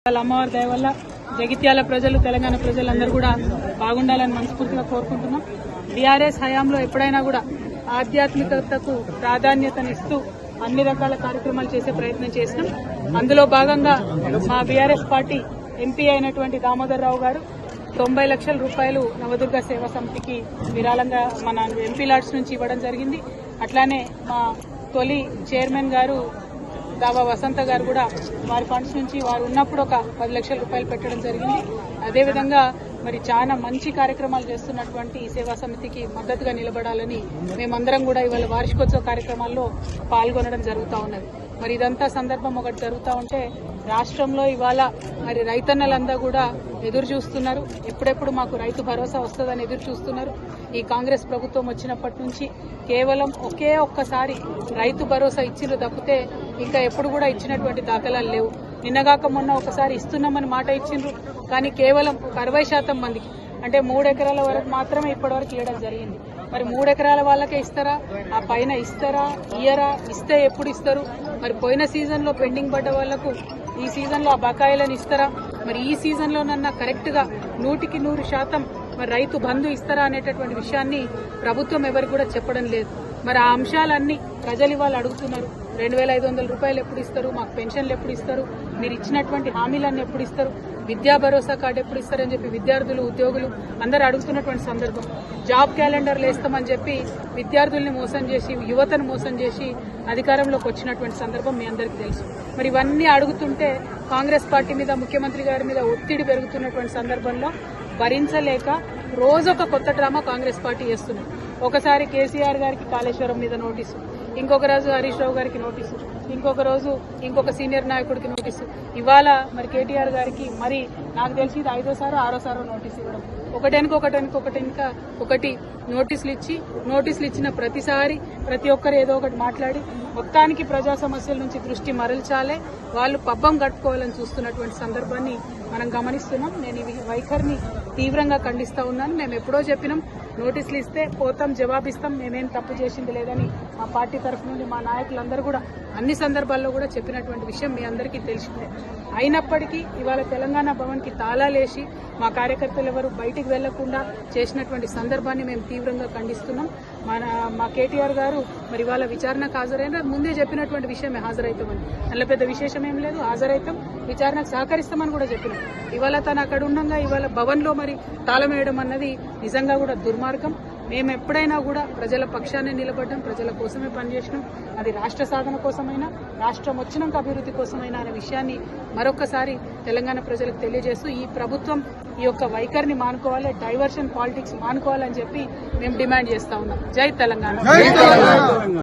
అమ్మవారి దయ వల్ల జగిత్యాల ప్రజలు తెలంగాణ ప్రజలందరూ కూడా బాగుండాలని మనస్ఫూర్తిగా కోరుకుంటున్నాం. బీఆర్ఎస్ హయాంలో ఎప్పుడైనా కూడా ఆధ్యాత్మికతకు ప్రాధాన్యతనిస్తూ అన్ని రకాల కార్యక్రమాలు చేసే ప్రయత్నం చేసినాం. అందులో భాగంగా మా బీఆర్ఎస్ పార్టీ ఎంపీ అయినటువంటి దామోదర్ రావు గారు 90 లక్షల రూపాయలు నవదుర్గ సేవా సమితికి విరాళంగా మన ఎంపీ లాడ్స్ నుంచి ఇవ్వడం జరిగింది. అట్లానే మా తొలి చైర్మన్ గారు దావా వసంత గారు కూడా వారి ఫండ్స్ నుంచి వారు ఉన్నప్పుడు ఒక 10 లక్షల రూపాయలు పెట్టడం జరిగింది. అదేవిధంగా మరి చాలా మంచి కార్యక్రమాలు చేస్తున్నటువంటి ఈ సేవా సమితికి మద్దతుగా నిలబడాలని మేమందరం కూడా ఇవాళ వార్షికోత్సవ కార్యక్రమాల్లో పాల్గొనడం జరుగుతూ ఉన్నది. మరి ఇదంతా సందర్భం ఒకటి జరుగుతూ ఉంటే రాష్ట్రంలో ఇవాళ మరి రైతన్నలంతా కూడా ఎదురు చూస్తున్నారు. ఎప్పుడెప్పుడు మాకు రైతు భరోసా వస్తుందని ఎదురు చూస్తున్నారు. ఈ కాంగ్రెస్ ప్రభుత్వం వచ్చినప్పటి నుంచి కేవలం ఒక్కసారి రైతు భరోసా ఇచ్చిరు తప్పితే ఇంకా ఎప్పుడు కూడా ఇచ్చినటువంటి దాఖలాలు లేవు. నిన్నగాక మొన్న ఒకసారి ఇస్తున్నామని మాట ఇచ్చిండ్రు, కానీ కేవలం 60% మందికి అంటే 3 ఎకరాల వరకు మాత్రమే ఇప్పటివరకు ఇవ్వడం జరిగింది. మరి 3 ఎకరాల వాళ్ళకే ఇస్తారా, ఆ పైన ఇస్తారా, ఇయ్యరా, ఇస్తే ఎప్పుడు ఇస్తారు? మరి పోయిన సీజన్ లో పెండింగ్ పడ్డ వాళ్లకు ఈ సీజన్ లో ఆ బకాయిలను ఇస్తారా? మరి ఈ సీజన్ లోనన్నా కరెక్ట్ గా 100% మరి రైతు బంధు ఇస్తారా అనేటటువంటి విషయాన్ని ప్రభుత్వం ఎవరికి కూడా చెప్పడం లేదు. మరి ఆ అంశాలన్నీ ప్రజలు ఇవాళ అడుగుతున్నారు. 2500 రూపాయలు ఎప్పుడు ఇస్తారు, మాకు పెన్షన్లు ఎప్పుడు ఇస్తారు, మీరు ఇచ్చినటువంటి హామీలన్నీ ఎప్పుడు ఇస్తారు, విద్యా భరోసా కార్డు ఎప్పుడు ఇస్తారని చెప్పి విద్యార్థులు ఉద్యోగులు అందరూ అడుగుతున్నటువంటి సందర్భం. జాబ్ క్యాలెండర్లు వేస్తామని చెప్పి విద్యార్థుల్ని మోసం చేసి యువతను మోసం చేసి అధికారంలోకి వచ్చినటువంటి సందర్భం మీ అందరికీ తెలుసు. మరి ఇవన్నీ అడుగుతుంటే కాంగ్రెస్ పార్టీ మీద ముఖ్యమంత్రి గారి మీద ఒత్తిడి పెరుగుతున్నటువంటి సందర్భంలో భరించలేక రోజొక కొత్త డ్రామా కాంగ్రెస్ పార్టీ చేస్తున్నారు. ఒకసారి కేసీఆర్ గారికి కాళేశ్వరం మీద నోటీసు, ఇంకొక రోజు హరీష్ రావు గారికి నోటీసు, ఇంకొక రోజు ఇంకొక సీనియర్ నాయకుడికి నోటీసు. ఇవాళ మరి కేటీఆర్ గారికి మరి నాకు తెలిసి ఇది 5వ 6వ నోటీసు ఇవ్వడం, ఒకటి నోటీసులు ఇచ్చిన ప్రతిసారి ప్రతి ఒక్కరు ఏదో ఒకటి మాట్లాడి మొత్తానికి ప్రజా సమస్యల నుంచి దృష్టి మరల్చాలే, వాళ్ళు పబ్బం కట్టుకోవాలని చూస్తున్నటువంటి సందర్భాన్ని మనం గమనిస్తున్నాం. నేను ఈ వైఖరిని తీవ్రంగా ఖండిస్తా ఉన్నాను. మేము ఎప్పుడో చెప్పినాం, నోటీసులు ఇస్తే పోతాం, జవాబిస్తాం, మేమేం తప్పు చేసింది లేదని మా పార్టీ తరఫు నుండి మా నాయకులందరూ కూడా అన్ని సందర్భాల్లో కూడా చెప్పినటువంటి విషయం మీ అందరికీ తెలిసిందే. అయినప్పటికీ ఇవాళ తెలంగాణ భవన్ కి తాళాలేసి మా కార్యకర్తలు ఎవరు బయటికి వెళ్లకుండా చేసినటువంటి సందర్భాన్ని మేము తీవ్రంగా ఖండిస్తున్నాం. మా కేటీఆర్ గారు మరి ఇవాళ విచారణకు హాజరైన ముందే చెప్పినటువంటి విషయమే, హాజరైతామని. అందులో పెద్ద విశేషం ఏం లేదు, హాజరైతాం, విచారణకు సహకరిస్తామని కూడా చెప్పినాం. ఇవాళ తను అక్కడ ఉండగా ఇవాళ భవన్ లో మరి తాళం వేయడం అన్నది నిజంగా కూడా దుర్మార్గం. మేము ఎప్పుడైనా కూడా ప్రజల పక్షాన్ని నిలబడ్డాం, ప్రజల కోసమే పనిచేసినాం. అది రాష్ట్ర సాధన కోసమైనా, రాష్ట్రం వచ్చినాక అభివృద్ధి కోసమైనా అనే విషయాన్ని మరొకసారి తెలంగాణ ప్రజలకు తెలియజేస్తూ ఈ ప్రభుత్వం ఈ యొక్క వైఖరిని మానుకోవాలి, డైవర్షన్ పాలిటిక్స్ మానుకోవాలని చెప్పి మేము డిమాండ్ చేస్తా ఉన్నాం. జై తెలంగాణ.